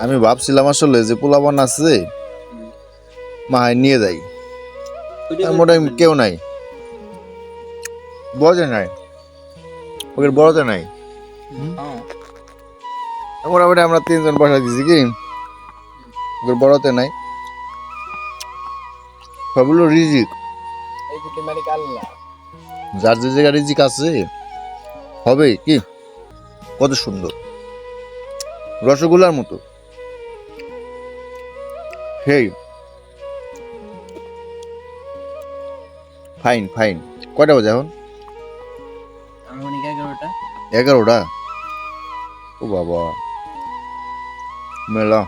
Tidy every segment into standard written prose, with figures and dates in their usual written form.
আমি ভাবছিলাম আসলে যে পোলাপান আছে মাহাই নিয়ে যাই, মোটামুটি কেউ নাই, বড়তে নাই, ওদের বড়তে নাই। মোটামুটি আমরা 3 জন বসা দিছি কি, ওদের বড়তে নাই, সবগুলো রিজিক, যার যে জায়গায় রিজিক আছে হবে কি। কত সুন্দর, রসগোল্লার মতো সেই ফাইন ফাইন। কয়টা বাজে এখন? 11টা। ও বাবা, মেলা।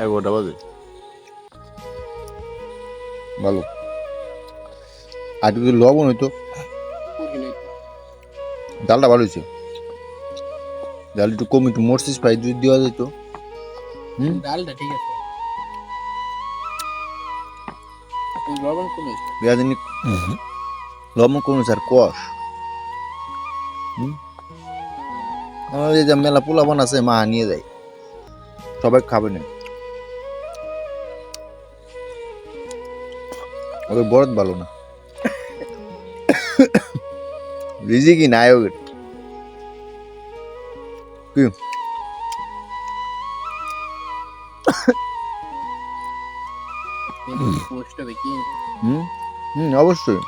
11টা বাজে, ভালো। আর যদি লবণ হইতো, ডালটা ভালো হয়েছে, ডাল একটু কম, একটু মরচিস পাই যদি দেওয়া যেত। ডালটা ঠিক আছে, লবণ কমেছে, পেঁয়াজিনি লবণ কমেছে আর কষ। আমাদের যে মেলা পোলাপান আছে মা নিয়ে যায়, সবাই খাবে না, ওদের বরদ ভালো না, রিজিকই নাই ওদের। কি পোস্ট হবে কি? অবশ্যই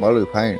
ভালোই, ফাইন।